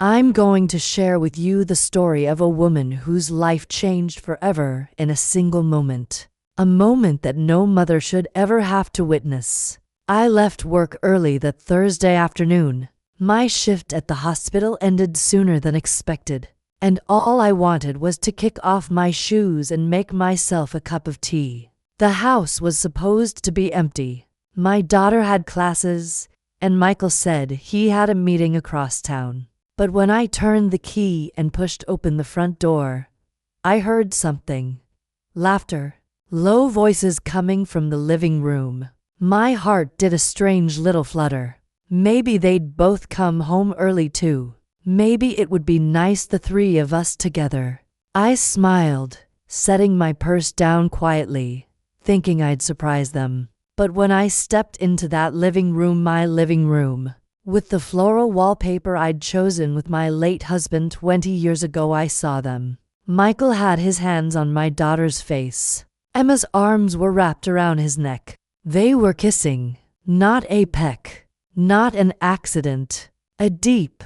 I'm going to share with you the story of a woman whose life changed forever in a single moment. A moment that no mother should ever have to witness. I left work early that Thursday afternoon. My shift at the hospital ended sooner than expected, and all I wanted was to kick off my shoes and make myself a cup of tea. The house was supposed to be empty. My daughter had classes, and Michael said he had a meeting across town. But when I turned the key and pushed open the front door, I heard something. Laughter. Low voices coming from the living room. My heart did a strange little flutter. Maybe they'd both come home early too. Maybe it would be nice the three of us together. I smiled, setting my purse down quietly, thinking I'd surprise them. But when I stepped into that my living room, with the floral wallpaper I'd chosen with my late husband 20 years ago, I saw them. Michael had his hands on my daughter's face. Emma's arms were wrapped around his neck. They were kissing, not a peck, not an accident, a deep,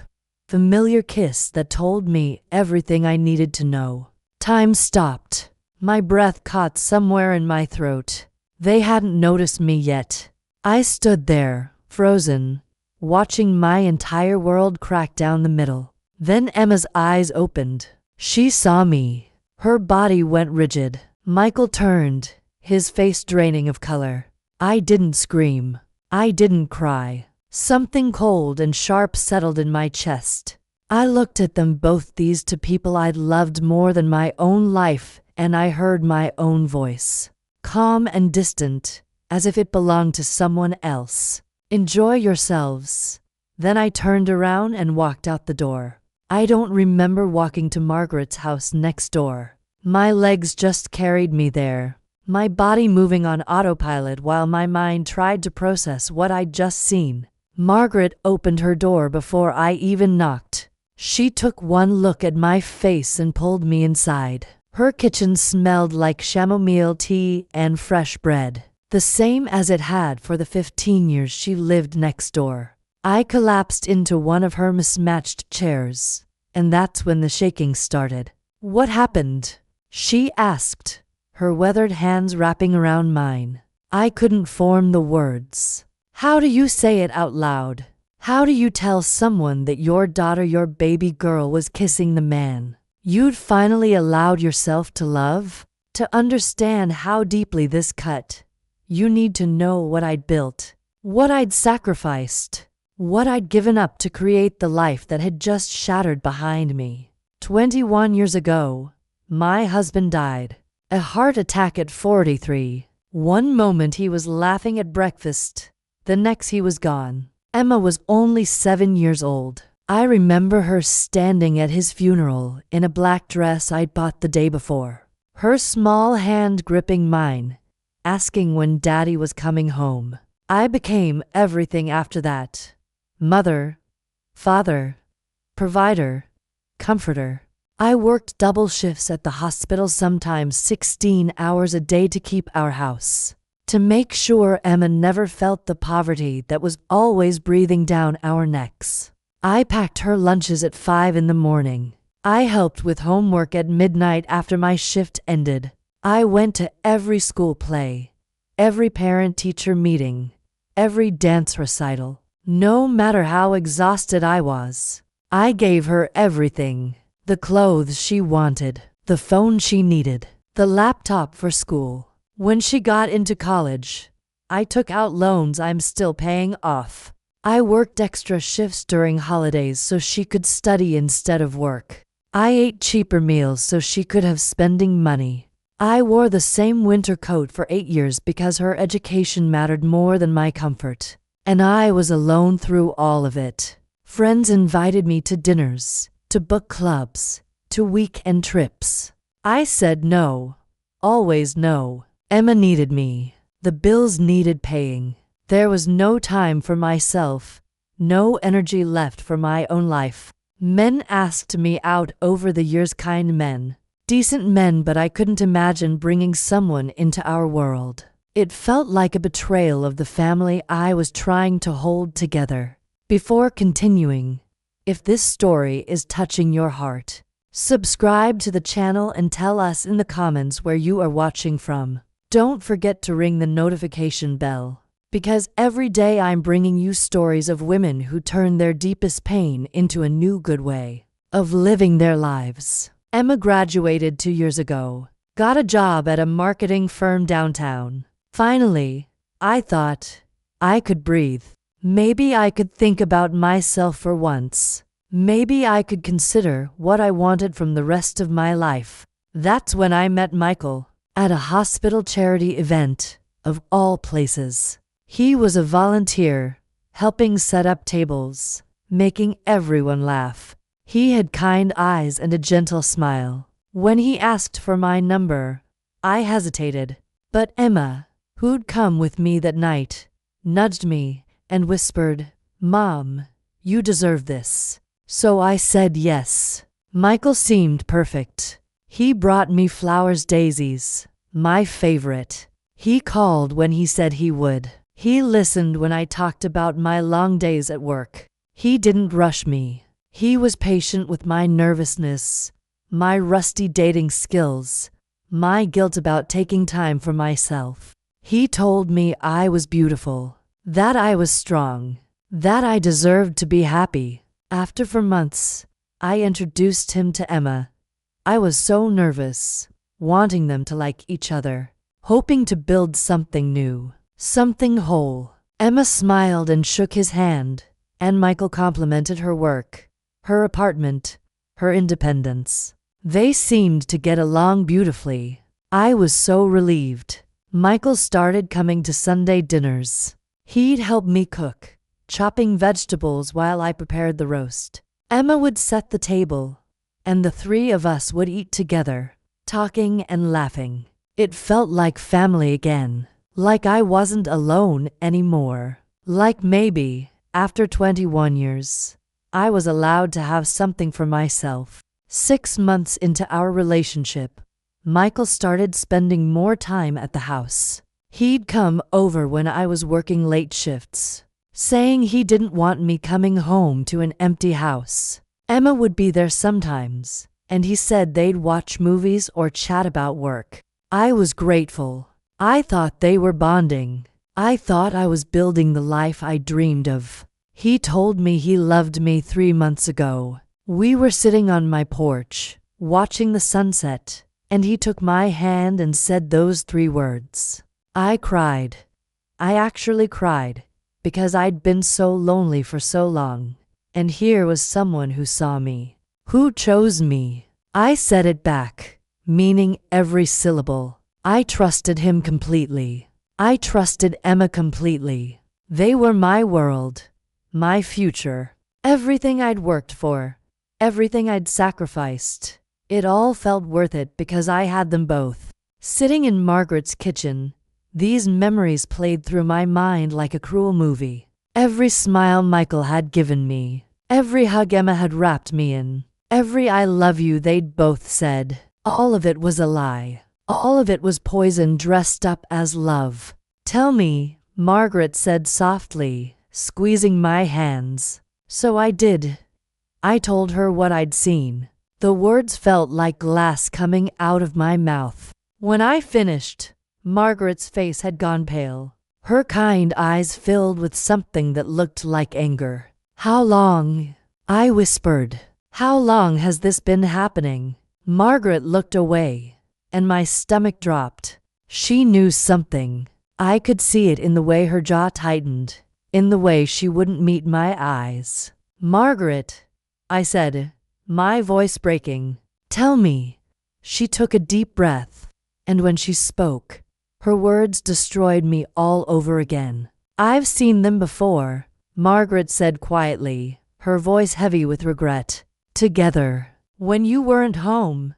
familiar kiss that told me everything I needed to know. Time stopped. My breath caught somewhere in my throat. They hadn't noticed me yet. I stood there, frozen, watching my entire world crack down the middle. Then Emma's eyes opened. She saw me. Her body went rigid. Michael turned, his face draining of color. I didn't scream. I didn't cry. Something cold and sharp settled in my chest. I looked at them both, these two people I'd loved more than my own life, and I heard my own voice. Calm and distant, as if it belonged to someone else. Enjoy yourselves. Then I turned around and walked out the door. I don't remember walking to Margaret's house next door. My legs just carried me there, my body moving on autopilot while my mind tried to process what I'd just seen. Margaret opened her door before I even knocked. She took one look at my face and pulled me inside. Her kitchen smelled like chamomile tea and fresh bread, the same as it had for the 15 years she lived next door. I collapsed into one of her mismatched chairs, and that's when the shaking started. What happened? She asked, her weathered hands wrapping around mine. I couldn't form the words. How do you say it out loud? How do you tell someone that your daughter, your baby girl, was kissing the man you'd finally allowed yourself to love? To understand how deeply this cut, you need to know what I'd built, what I'd sacrificed, what I'd given up to create the life that had just shattered behind me. 21 years ago, my husband died. A heart attack at 43. One moment he was laughing at breakfast, the next he was gone. Emma was only 7 years old. I remember her standing at his funeral in a black dress I'd bought the day before, her small hand gripping mine, asking when Daddy was coming home. I became everything after that. Mother, father, provider, comforter. I worked double shifts at the hospital, sometimes 16 hours a day, to keep our house, to make sure Emma never felt the poverty that was always breathing down our necks. I packed her lunches at 5 in the morning. I helped with homework at midnight after my shift ended. I went to every school play, every parent-teacher meeting, every dance recital. No matter how exhausted I was, I gave her everything. The clothes she wanted, the phone she needed, the laptop for school. When she got into college, I took out loans I'm still paying off. I worked extra shifts during holidays so she could study instead of work. I ate cheaper meals so she could have spending money. I wore the same winter coat for 8 years because her education mattered more than my comfort. And I was alone through all of it. Friends invited me to dinners, to book clubs, to weekend trips. I said no, always no. Emma needed me. The bills needed paying. There was no time for myself, no energy left for my own life. Men asked me out over the years, kind men, decent men, but I couldn't imagine bringing someone into our world. It felt like a betrayal of the family I was trying to hold together. Before continuing, If this story is touching your heart, subscribe to the channel and tell us in the comments where you are watching from. Don't forget to ring the notification bell, because every day I'm bringing you stories of women who turn their deepest pain into a new good way of living their lives. Emma graduated 2 years ago, got a job at a marketing firm downtown. Finally, I thought I could breathe. Maybe I could think about myself for once. Maybe I could consider what I wanted from the rest of my life. That's when I met Michael at a hospital charity event, of all places. He was a volunteer, helping set up tables, making everyone laugh. He had kind eyes and a gentle smile. When he asked for my number, I hesitated, but Emma, who'd come with me that night, nudged me and whispered, "Mom, you deserve this." So I said yes. Michael seemed perfect. He brought me flowers, daisies, my favorite. He called when he said he would. He listened when I talked about my long days at work. He didn't rush me. He was patient with my nervousness, my rusty dating skills, my guilt about taking time for myself. He told me I was beautiful, that I was strong, that I deserved to be happy. After 4 months, I introduced him to Emma. I was so nervous, wanting them to like each other, hoping to build something new, something whole. Emma smiled and shook his hand, and Michael complimented her work, her apartment, her independence. They seemed to get along beautifully. I was so relieved. Michael started coming to Sunday dinners. He'd help me cook, chopping vegetables while I prepared the roast. Emma would set the table, and the 3 of us would eat together, talking and laughing. It felt like family again, like I wasn't alone anymore. Like maybe, after 21 years, I was allowed to have something for myself. 6 months into our relationship, Michael started spending more time at the house. He'd come over when I was working late shifts, saying he didn't want me coming home to an empty house. Emma would be there sometimes, and he said they'd watch movies or chat about work. I was grateful. I thought they were bonding. I thought I was building the life I dreamed of. He told me he loved me 3 months ago. We were sitting on my porch, watching the sunset, and he took my hand and said those 3 words. I cried. I actually cried, because I'd been so lonely for so long, and here was someone who saw me, who chose me. I said it back, meaning every syllable. I trusted him completely. I trusted Emma completely. They were my world, my future, everything I'd worked for, everything I'd sacrificed. It all felt worth it because I had them both. Sitting in Margaret's kitchen, these memories played through my mind like a cruel movie. Every smile Michael had given me, every hug Emma had wrapped me in, every "I love you" they'd both said, all of it was a lie. All of it was poison dressed up as love. "Tell me," Margaret said softly, squeezing my hands. So I did. I told her what I'd seen. The words felt like glass coming out of my mouth. When I finished, Margaret's face had gone pale. Her kind eyes filled with something that looked like anger. "How long?" I whispered. "How long has this been happening?" Margaret looked away, and my stomach dropped. She knew something. I could see it in the way her jaw tightened, in the way she wouldn't meet my eyes. "Margaret," I said, my voice breaking, "tell me." She took a deep breath, and when she spoke, her words destroyed me all over again. "I've seen them before," Margaret said quietly, her voice heavy with regret. "Together. When you weren't home."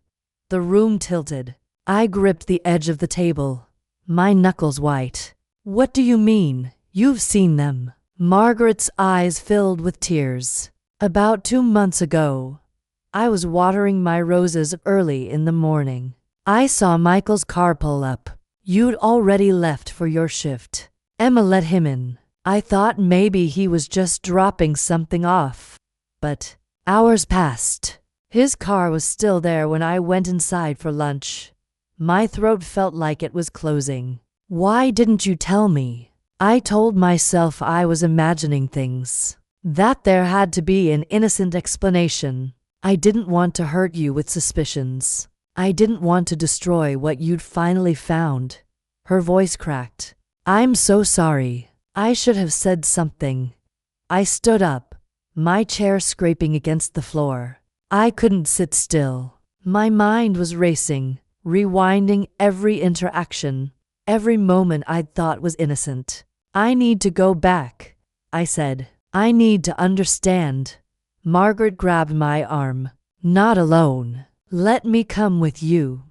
The room tilted. I gripped the edge of the table, my knuckles white. "What do you mean? You've seen them?" Margaret's eyes filled with tears. "About 2 months ago, I was watering my roses early in the morning. I saw Michael's car pull up. You'd already left for your shift. Emma let him in. I thought maybe he was just dropping something off, but hours passed. His car was still there when I went inside for lunch. My throat felt like it was closing. Why didn't you tell me? I told myself I was imagining things, that there had to be an innocent explanation. I didn't want to hurt you with suspicions. I didn't want to destroy what you'd finally found. Her voice cracked. I'm so sorry. I should have said something. I stood up, my chair scraping against the floor. I couldn't sit still. My mind was racing, rewinding every interaction, every moment I'd thought was innocent. I need to go back, I said. I need to understand. Margaret grabbed my arm. Not alone. Let me come with you.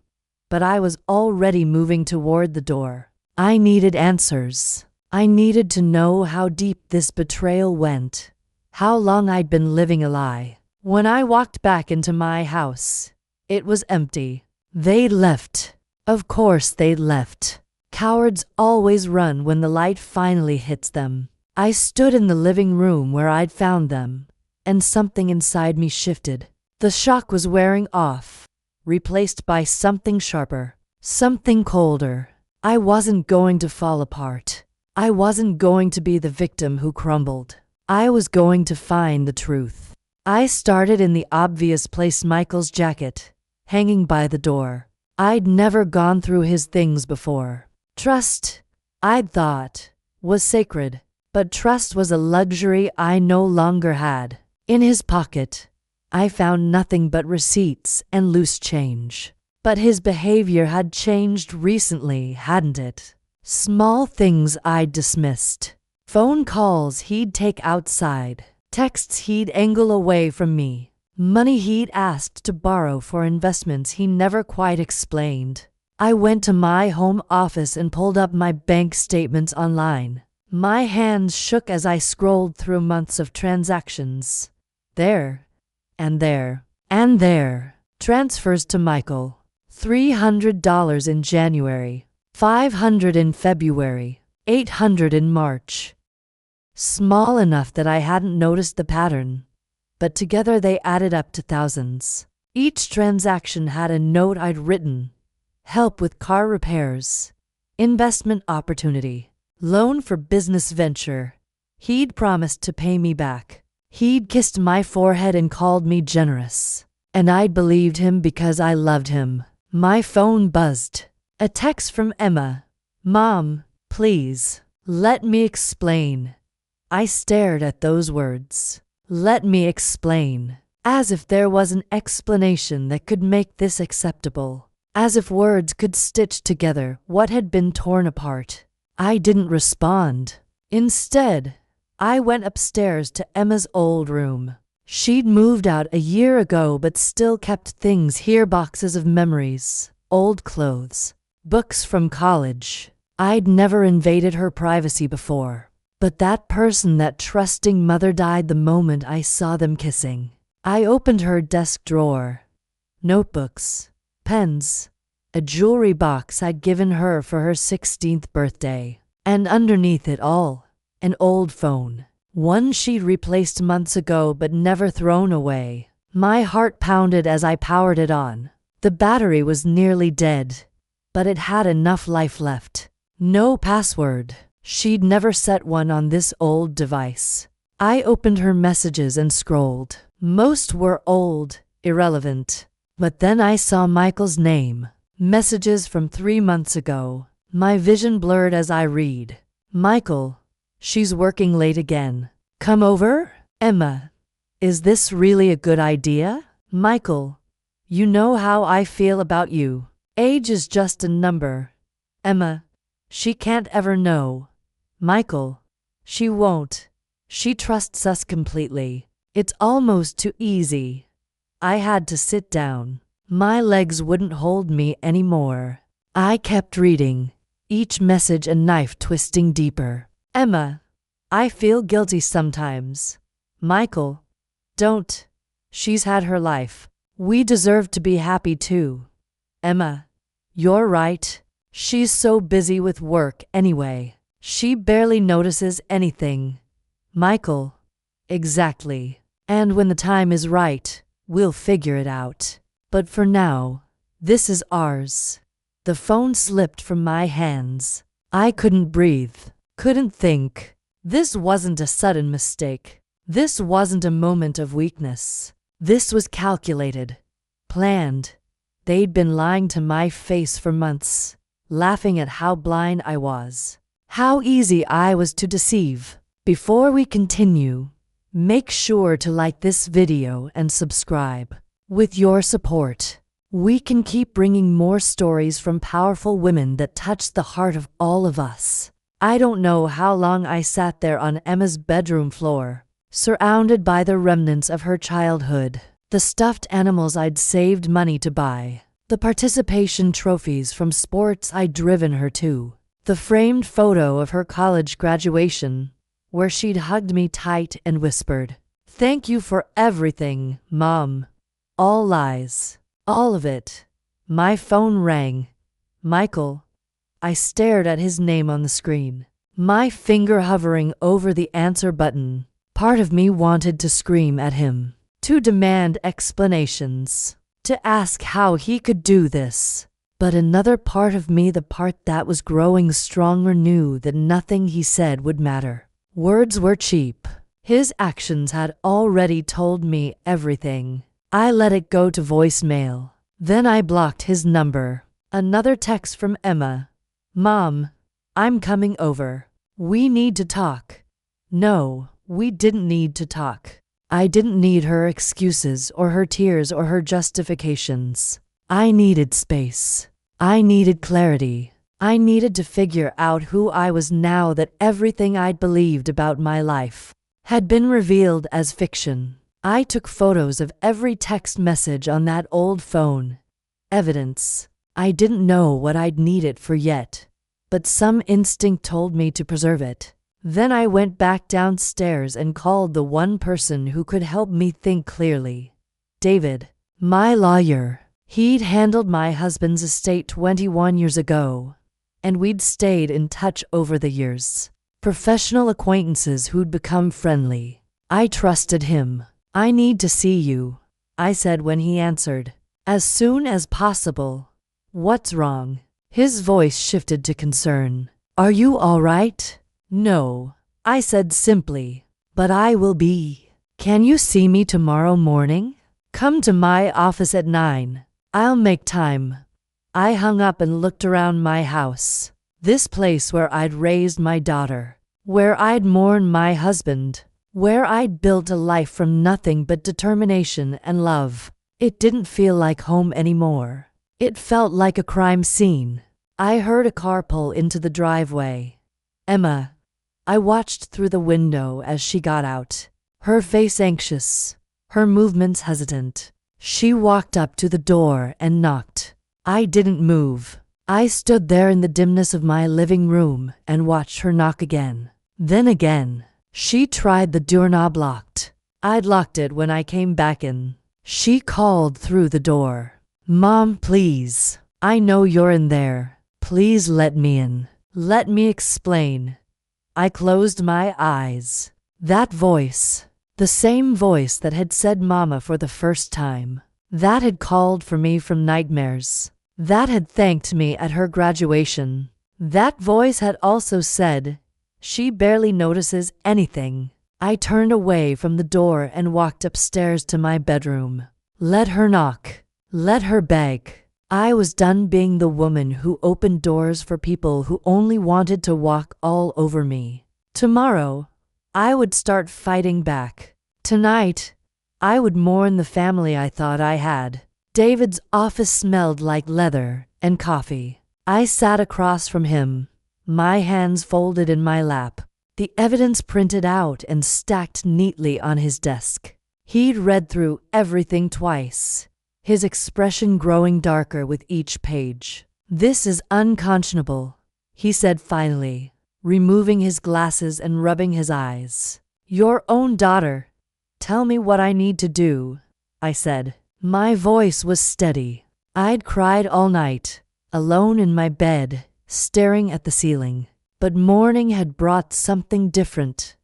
But I was already moving toward the door. I needed answers. I needed to know how deep this betrayal went, how long I'd been living a lie. When I walked back into my house, it was empty. They'd left. Of course they'd left. Cowards always run when the light finally hits them. I stood in the living room where I'd found them, and something inside me shifted. The shock was wearing off, replaced by something sharper, something colder. I wasn't going to fall apart. I wasn't going to be the victim who crumbled. I was going to find the truth. I started in the obvious place: Michael's jacket, hanging by the door. I'd never gone through his things before. Trust, I'd thought, was sacred, but trust was a luxury I no longer had. In his pocket, I found nothing but receipts and loose change. But his behavior had changed recently, hadn't it? Small things I'd dismissed. Phone calls he'd take outside. Texts he'd angle away from me. Money he'd asked to borrow for investments he never quite explained. I went to my home office and pulled up my bank statements online. My hands shook as I scrolled through months of transactions. There, and there, and there. Transfers to Michael. $300 in January. $500 in February. $800 in March. Small enough that I hadn't noticed the pattern, but together they added up to thousands. Each transaction had a note I'd written: help with car repairs, investment opportunity, loan for business venture. He'd promised to pay me back. He'd kissed my forehead and called me generous. And I'd believed him because I loved him. My phone buzzed. A text from Emma. Mom, please, let me explain. I stared at those words. Let me explain. As if there was an explanation that could make this acceptable. As if words could stitch together what had been torn apart. I didn't respond. Instead, I went upstairs to Emma's old room. She'd moved out a year ago but still kept things here: boxes of memories, old clothes, books from college. I'd never invaded her privacy before. But that person, that trusting mother, died the moment I saw them kissing. I opened her desk drawer. Notebooks, pens, a jewelry box I'd given her for her 16th birthday. And underneath it all, an old phone. One she'd replaced months ago but never thrown away. My heart pounded as I powered it on. The battery was nearly dead, but it had enough life left. No password. She'd never set one on this old device. I opened her messages and scrolled. Most were old, irrelevant. But then I saw Michael's name. Messages from 3 months ago. My vision blurred as I read. Michael, she's working late again. Come over? Emma, is this really a good idea? Michael, you know how I feel about you. Age is just a number. Emma, she can't ever know. Michael, she won't. She trusts us completely. It's almost too easy. I had to sit down. My legs wouldn't hold me anymore. I kept reading, each message a knife twisting deeper. Emma, I feel guilty sometimes. Michael, don't. She's had her life. We deserve to be happy too. Emma, you're right. She's so busy with work anyway. She barely notices anything. Michael, exactly. And when the time is right, we'll figure it out. But for now, this is ours. The phone slipped from my hands. I couldn't breathe, couldn't think. This wasn't a sudden mistake. This wasn't a moment of weakness. This was calculated, planned. They'd been lying to my face for months, laughing at how blind I was, how easy I was to deceive. Before we continue, make sure to like this video and subscribe. With your support, we can keep bringing more stories from powerful women that touch the heart of all of us. I don't know how long I sat there on Emma's bedroom floor, surrounded by the remnants of her childhood. The stuffed animals I'd saved money to buy, the participation trophies from sports I'd driven her to, the framed photo of her college graduation, where she'd hugged me tight and whispered, "Thank you for everything, Mom." All lies. All of it. My phone rang. Michael. I stared at his name on the screen, my finger hovering over the answer button. Part of me wanted to scream at him, to demand explanations, to ask how he could do this. But another part of me, the part that was growing stronger, knew that nothing he said would matter. Words were cheap. His actions had already told me everything. I let it go to voicemail. Then I blocked his number. Another text from Emma. "Mom, I'm coming over. We need to talk." No, we didn't need to talk. I didn't need her excuses or her tears or her justifications. I needed space. I needed clarity. I needed to figure out who I was now that everything I'd believed about my life had been revealed as fiction. I took photos of every text message on that old phone. Evidence. I didn't know what I'd need it for yet, but some instinct told me to preserve it. Then I went back downstairs and called the one person who could help me think clearly. David, my lawyer. He'd handled my husband's estate 21 years ago, and we'd stayed in touch over the years. Professional acquaintances who'd become friendly. I trusted him. "I need to see you," I said when he answered. "As soon as possible." "What's wrong?" His voice shifted to concern. "Are you all right?" "No," I said simply, "but I will be." "Can you see me tomorrow morning? Come to my office at 9. I'll make time." I hung up and looked around my house. This place where I'd raised my daughter, where I'd mourned my husband, where I'd built a life from nothing but determination and love. It didn't feel like home anymore. It felt like a crime scene. I heard a car pull into the driveway. Emma. I watched through the window as she got out, her face anxious, her movements hesitant. She walked up to the door and knocked. I didn't move. I stood there in the dimness of my living room and watched her knock again. Then again. She tried the doorknob locked. I'd locked it when I came back in. She called through the door. "Mom, please. I know you're in there. Please let me in. Let me explain." I closed my eyes. That voice, the same voice that had said mama for the first time, that had called for me from nightmares, that had thanked me at her graduation, that voice had also said, "She barely notices anything." I turned away from the door and walked upstairs to my bedroom. Let her knock. Let her beg. I was done being the woman who opened doors for people who only wanted to walk all over me. Tomorrow, I would start fighting back. Tonight, I would mourn the family I thought I had. David's office smelled like leather and coffee. I sat across from him, my hands folded in my lap, the evidence printed out and stacked neatly on his desk. He'd read through everything twice, his expression growing darker with each page. "This is unconscionable," he said finally, removing his glasses and rubbing his eyes. "Your own daughter." "Tell me what I need to do," I said. My voice was steady. I'd cried all night, alone in my bed, staring at the ceiling. But morning had brought something different.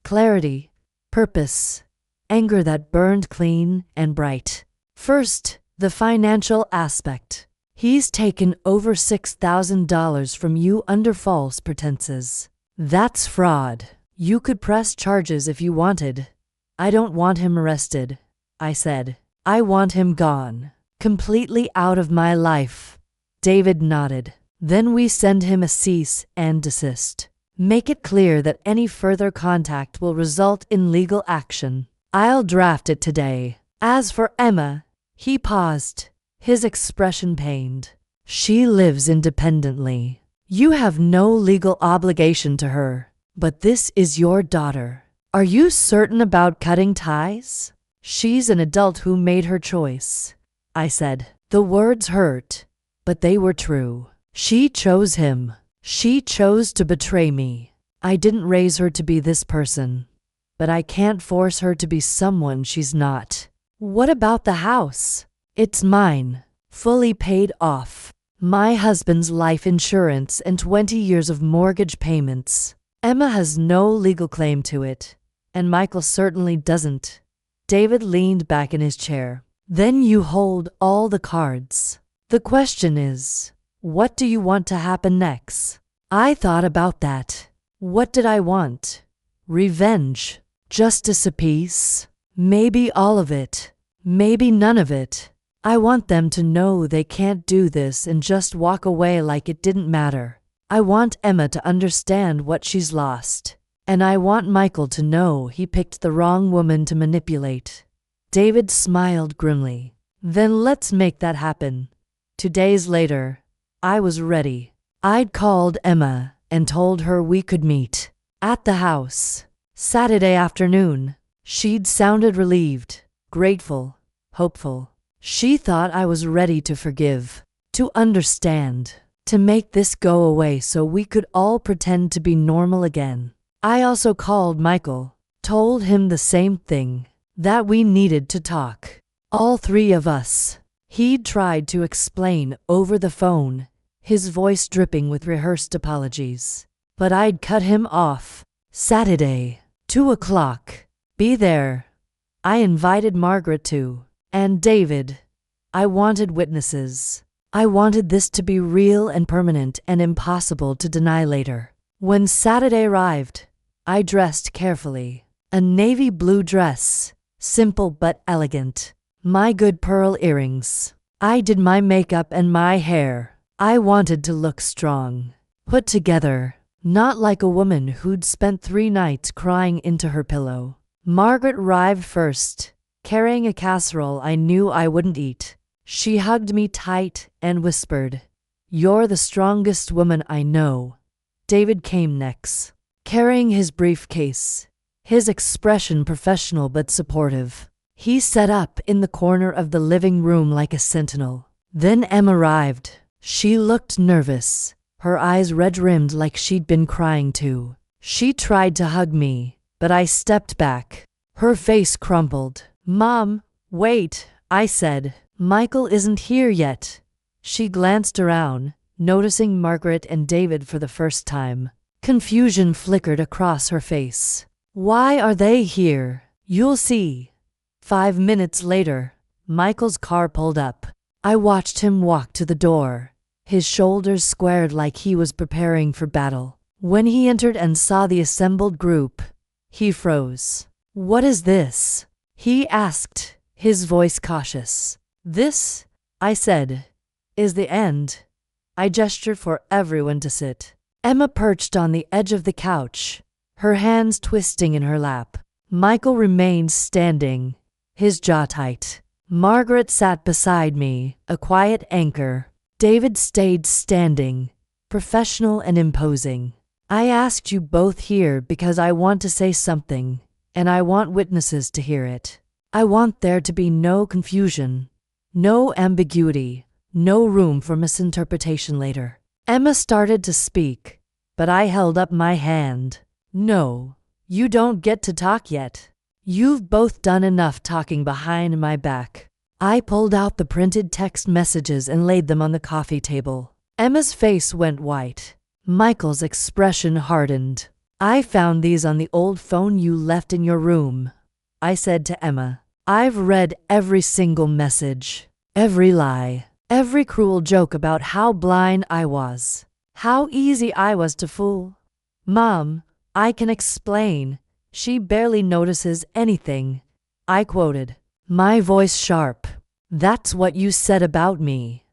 Clarity, purpose. anger that burned clean and bright. First, the financial aspect. He's taken over $6,000 from you under false pretenses. That's fraud. You could press charges if you wanted. I don't want him arrested, I said. I want him gone. Completely out of my life. David nodded. Then we send him a cease and desist. Make it clear that any further contact will result in legal action. I'll draft it today. As for Emma, he paused, his expression pained. She lives independently. You have no legal obligation to her, but this is your daughter. Are you certain about cutting ties? She's an adult who made her choice, I said. The words hurt, but they were true. She chose him. She chose to betray me. I didn't raise her to be this person, but I can't force her to be someone she's not. What about the house? It's mine, fully paid off. My husband's life insurance and 20 years of mortgage payments. Emma has no legal claim to it, and Michael certainly doesn't. David leaned back in his chair. Then you hold all the cards. The question is, what do you want to happen next? I thought about that. What did I want? Revenge? Justice of peace? Maybe all of it. Maybe none of it. I want them to know they can't do this and just walk away like it didn't matter. I want Emma to understand what she's lost. And I want Michael to know he picked the wrong woman to manipulate. David smiled grimly. Then let's make that happen. 2 days later, I was ready. I'd called Emma and told her we could meet at the house Saturday afternoon. She'd sounded relieved, grateful, hopeful. She thought I was ready to forgive, to understand, to make this go away so we could all pretend to be normal again. I also called Michael, told him the same thing, that we needed to talk. All three of us. He'd tried to explain over the phone, his voice dripping with rehearsed apologies. But I'd cut him off. Saturday, 2 o'clock. Be there. I invited Margaret too. And David. I wanted witnesses. I wanted this to be real and permanent and impossible to deny later. When Saturday arrived, I dressed carefully. A navy blue dress, simple but elegant. My good pearl earrings. I did my makeup and my hair. I wanted to look strong, put together, not like a woman who'd spent 3 nights crying into her pillow. Margaret arrived first, carrying a casserole I knew I wouldn't eat. She hugged me tight and whispered, "You're the strongest woman I know." David came next, carrying his briefcase, his expression professional but supportive. He sat up in the corner of the living room like a sentinel. Then Emma arrived. She looked nervous, her eyes red-rimmed like she'd been crying too. She tried to hug me, but I stepped back. Her face crumpled. "Mom, wait," I said. "Michael isn't here yet." She glanced around, noticing Margaret and David for the first time. Confusion flickered across her face. "Why are they here?" "You'll see." 5 minutes later, Michael's car pulled up. I watched him walk to the door, his shoulders squared like he was preparing for battle. When he entered and saw the assembled group, he froze. "What is this?" he asked, his voice cautious. "This," I said, "is the end." I gestured for everyone to sit. Emma perched on the edge of the couch, her hands twisting in her lap. Michael remained standing, his jaw tight. Margaret sat beside me, a quiet anchor. David stayed standing, professional and imposing. I asked you both here because I want to say something, and I want witnesses to hear it. I want there to be no confusion, no ambiguity, no room for misinterpretation later. Emma started to speak, but I held up my hand. "No, you don't get to talk yet. You've both done enough talking behind my back." I pulled out the printed text messages and laid them on the coffee table. Emma's face went white. Michael's expression hardened. "I found these on the old phone you left in your room," I said to Emma. I've read every single message, every lie, every cruel joke about how blind I was, how easy I was to fool. Mom, I can explain. She barely notices anything, I quoted, my voice sharp. That's what you said about me.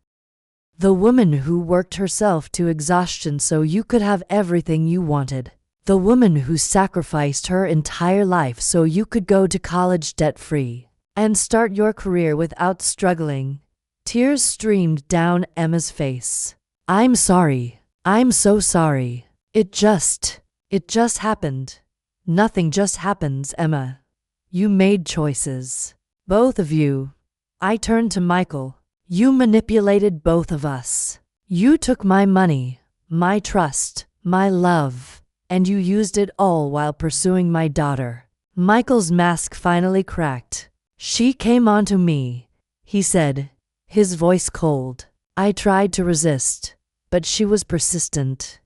The woman who worked herself to exhaustion so you could have everything you wanted. The woman who sacrificed her entire life so you could go to college debt-free and start your career without struggling. Tears streamed down Emma's face. I'm sorry. I'm so sorry. It just happened. Nothing just happens, Emma. You made choices. Both of you. I turned to Michael. You manipulated both of us. You took my money, my trust, my love, and you used it all while pursuing my daughter. Michael's mask finally cracked. She came onto me, he said, his voice cold. I tried to resist, but she was persistent.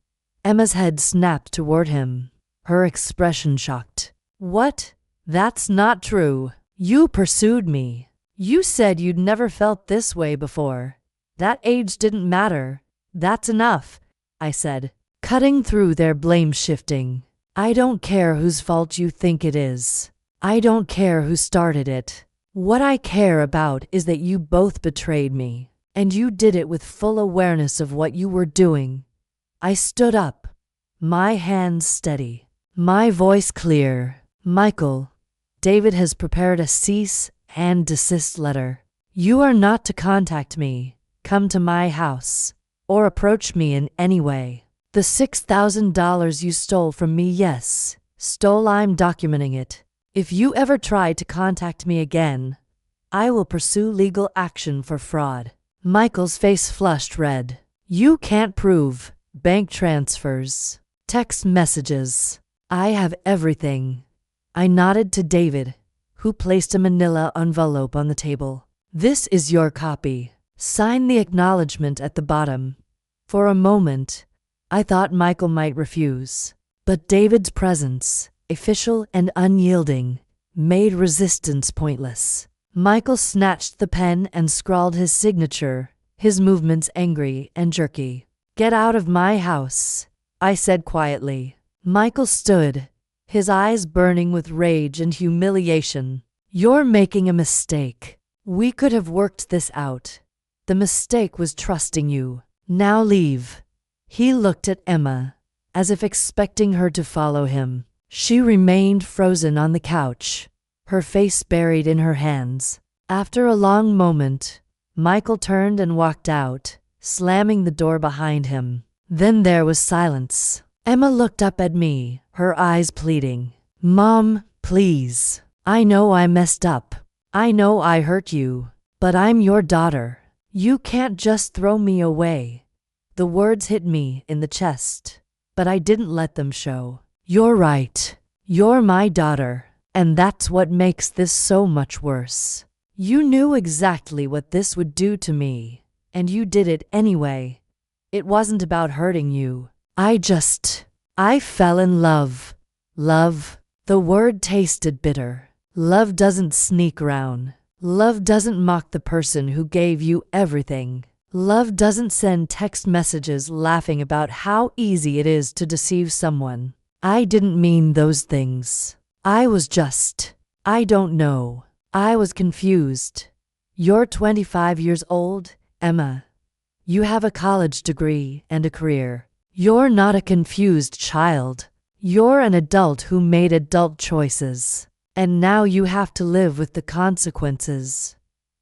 Emma's head snapped toward him, her expression shocked. What? That's not true. You pursued me. You said you'd never felt this way before. That age didn't matter. That's enough, I said, cutting through their blame shifting. I don't care whose fault you think it is. I don't care who started it. What I care about is that you both betrayed me, and you did it with full awareness of what you were doing. I stood up, my hands steady, my voice clear. Michael, David has prepared a cease and desist letter. You are not to contact me, come to my house, or approach me in any way. The $6,000 you stole from me, yes, stole. I'm documenting it. If you ever try to contact me again, I will pursue legal action for fraud. Michael's face flushed red. You can't prove. Bank transfers, text messages. I have everything. I nodded to David, who placed a manila envelope on the table. This is your copy. Sign the acknowledgement at the bottom. For a moment, I thought Michael might refuse, but David's presence, official and unyielding, made resistance pointless. Michael snatched the pen and scrawled his signature, his movements angry and jerky. Get out of my house, I said quietly. Michael stood, his eyes burning with rage and humiliation. You're making a mistake. We could have worked this out. The mistake was trusting you. Now leave. He looked at Emma, as if expecting her to follow him. She remained frozen on the couch, her face buried in her hands. After a long moment, Michael turned and walked out, slamming the door behind him. Then there was silence. Emma looked up at me, her eyes pleading. Mom, please. I know I messed up. I know I hurt you. But I'm your daughter. You can't just throw me away. The words hit me in the chest, but I didn't let them show. You're right. You're my daughter. And that's what makes this so much worse. You knew exactly what this would do to me, and you did it anyway. It wasn't about hurting you. I fell in love. Love. The word tasted bitter. Love doesn't sneak around. Love doesn't mock the person who gave you everything. Love doesn't send text messages laughing about how easy it is to deceive someone. I didn't mean those things. I don't know. I was confused. You're 25 years old, Emma. You have a college degree and a career. You're not a confused child. You're an adult who made adult choices. And now you have to live with the consequences.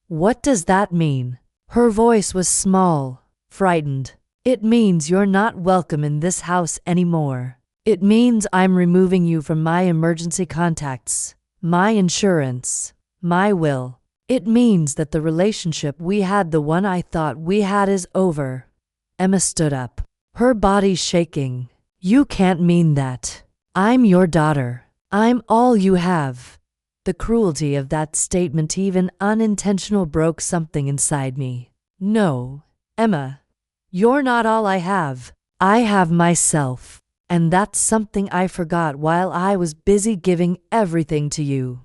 What does that mean? Her voice was small, frightened. It means you're not welcome in this house anymore. It means I'm removing you from my emergency contacts, my insurance, my will. It means that the relationship we had, the one I thought we had, is over. Emma stood up, her body shaking. You can't mean that. I'm your daughter. I'm all you have. The cruelty of that statement, even unintentional, broke something inside me. No, Emma, you're not all I have. I have myself. And that's something I forgot while I was busy giving everything to you.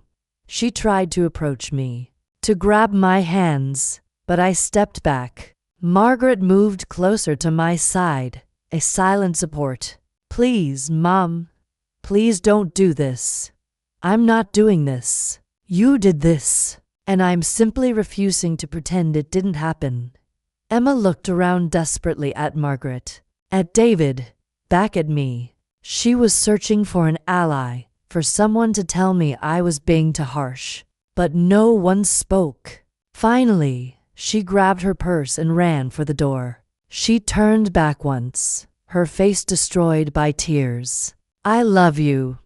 She tried to approach me, to grab my hands, but I stepped back. Margaret moved closer to my side, a silent support. Please, Mom. Please don't do this. I'm not doing this. You did this, and I'm simply refusing to pretend it didn't happen. Emma looked around desperately at Margaret, at David, back at me. She was searching for an ally, for someone to tell me I was being too harsh. But no one spoke. Finally, she grabbed her purse and ran for the door. She turned back once, her face destroyed by tears. I love you.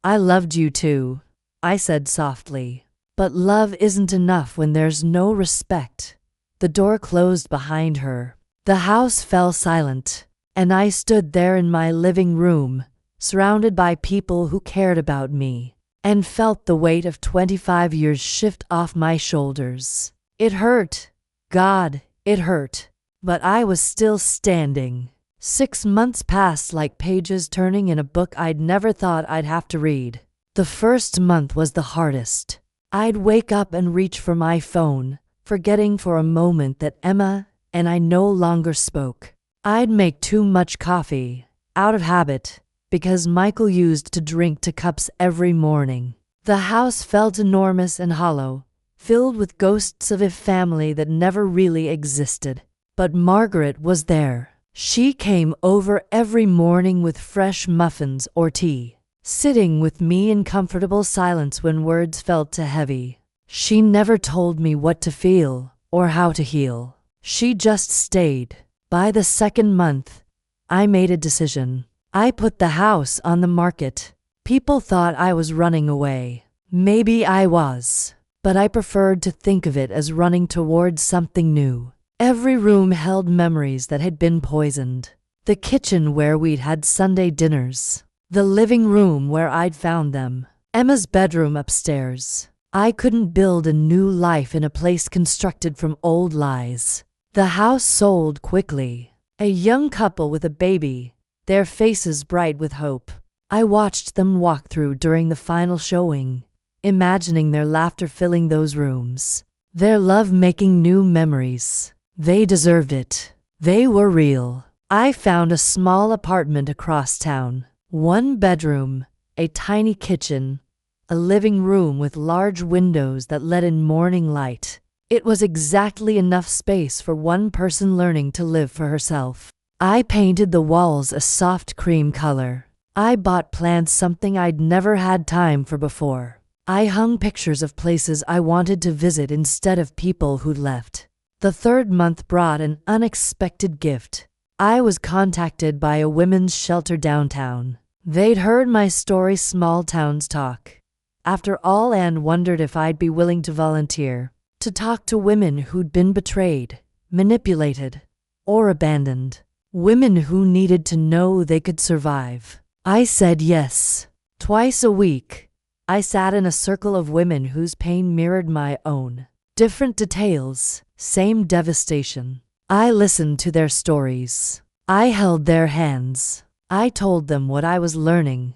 I loved you too, I said softly. But love isn't enough when there's no respect. The door closed behind her. The house fell silent, and I stood there in my living room, surrounded by people who cared about me, and felt the weight of 25 years shift off my shoulders. It hurt. God, it hurt. But I was still standing. 6 months passed like pages turning in a book I'd never thought I'd have to read. The first month was the hardest. I'd wake up and reach for my phone, forgetting for a moment that Emma and I no longer spoke. I'd make too much coffee, out of habit, because Michael used to drink 2 cups every morning. The house felt enormous and hollow, filled with ghosts of a family that never really existed. But Margaret was there. She came over every morning with fresh muffins or tea, sitting with me in comfortable silence when words felt too heavy. She never told me what to feel or how to heal. She just stayed. By the 2nd month, I made a decision. I put the house on the market. People thought I was running away. Maybe I was, but I preferred to think of it as running towards something new. Every room held memories that had been poisoned. The kitchen where we'd had Sunday dinners. The living room where I'd found them. Emma's bedroom upstairs. I couldn't build a new life in a place constructed from old lies. The house sold quickly. A young couple with a baby, their faces bright with hope. I watched them walk through during the final showing, imagining their laughter filling those rooms. Their love making new memories. They deserved it. They were real. I found a small apartment across town. 1 bedroom, a tiny kitchen, a living room with large windows that let in morning light. It was exactly enough space for one person learning to live for herself. I painted the walls a soft cream color. I bought plants, something I'd never had time for before. I hung pictures of places I wanted to visit instead of people who'd left. The 3rd month brought an unexpected gift. I was contacted by a women's shelter downtown. They'd heard my story, small towns talk. After all, Anne wondered if I'd be willing to volunteer, to talk to women who'd been betrayed, manipulated, or abandoned. Women who needed to know they could survive. I said yes. Twice a week, I sat in a circle of women whose pain mirrored my own. Different details, same devastation. I listened to their stories. I held their hands. I told them what I was learning.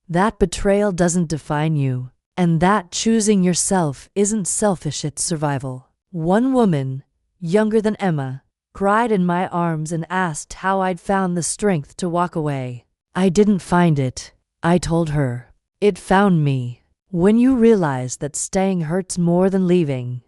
That betrayal doesn't define you, and that choosing yourself isn't selfish, it's survival. One woman, younger than Emma, cried in my arms and asked how I'd found the strength to walk away. I didn't find it, I told her. It found me. When you realize that staying hurts more than leaving,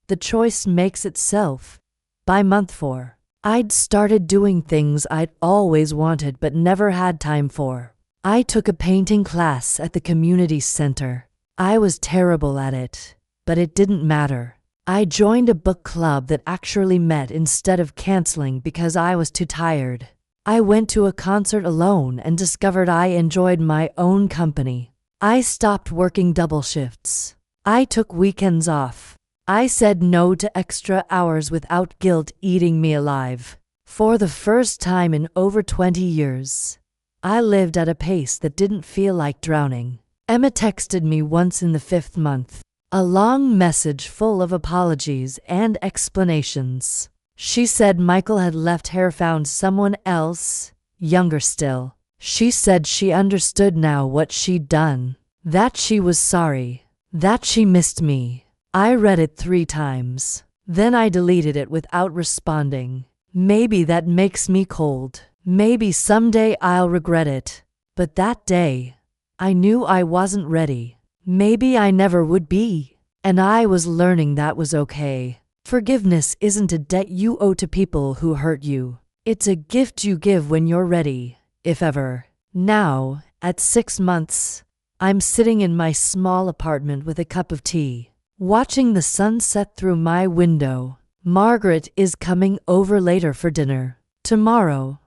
the choice makes itself. By month 4, I'd started doing things I'd always wanted but never had time for. I took a painting class at the community center. I was terrible at it, but it didn't matter. I joined a book club that actually met instead of canceling because I was too tired. I went to a concert alone and discovered I enjoyed my own company. I stopped working double shifts. I took weekends off. I said no to extra hours without guilt eating me alive. For the first time in over 20 years, I lived at a pace that didn't feel like drowning. Emma texted me once in the 5th month, a long message full of apologies and explanations. She said Michael had left her, found someone else, younger still. She said she understood now what she'd done, that she was sorry, that she missed me. I read it 3 times. Then I deleted it without responding. Maybe that makes me cold. Maybe someday I'll regret it. But that day, I knew I wasn't ready. Maybe I never would be. And I was learning that was okay. Forgiveness isn't a debt you owe to people who hurt you. It's a gift you give when you're ready, if ever. Now, at 6 months, I'm sitting in my small apartment with a cup of tea, watching the sun set through my window. Margaret is coming over later for dinner. Tomorrow,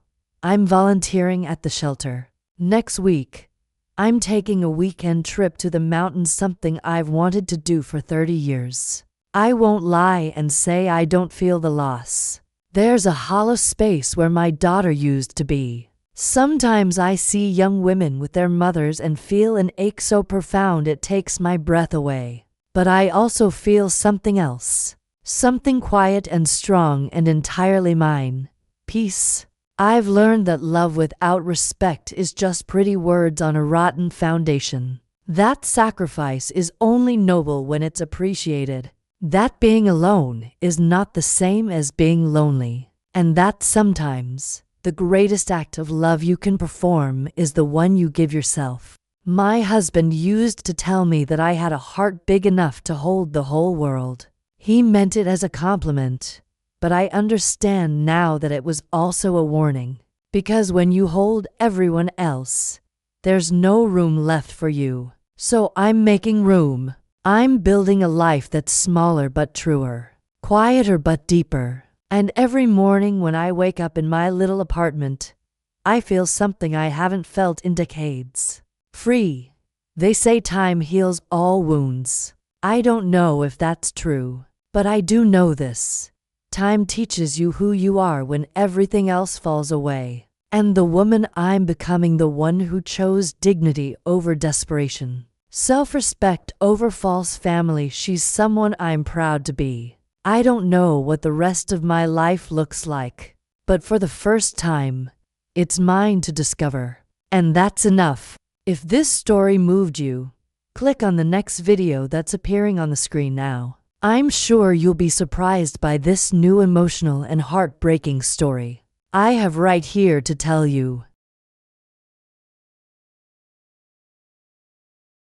I'm volunteering at the shelter. Next week, I'm taking a weekend trip to the mountains, something I've wanted to do for 30 years. I won't lie and say I don't feel the loss. There's a hollow space where my daughter used to be. Sometimes I see young women with their mothers and feel an ache so profound it takes my breath away. But I also feel something else. Something quiet and strong and entirely mine. Peace. I've learned that love without respect is just pretty words on a rotten foundation. That sacrifice is only noble when it's appreciated. That being alone is not the same as being lonely. And that sometimes the greatest act of love you can perform is the one you give yourself. My husband used to tell me that I had a heart big enough to hold the whole world. He meant it as a compliment, but I understand now that it was also a warning. Because when you hold everyone else, there's no room left for you. So I'm making room. I'm building a life that's smaller but truer, quieter but deeper. And every morning when I wake up in my little apartment, I feel something I haven't felt in decades. Free. They say time heals all wounds. I don't know if that's true, but I do know this. Time teaches you who you are when everything else falls away. And the woman I'm becoming, the one who chose dignity over desperation, self-respect over false family, she's someone I'm proud to be. I don't know what the rest of my life looks like, but for the first time, it's mine to discover. And that's enough. If this story moved you, click on the next video that's appearing on the screen now. I'm sure you'll be surprised by this new emotional and heartbreaking story I have right here to tell you.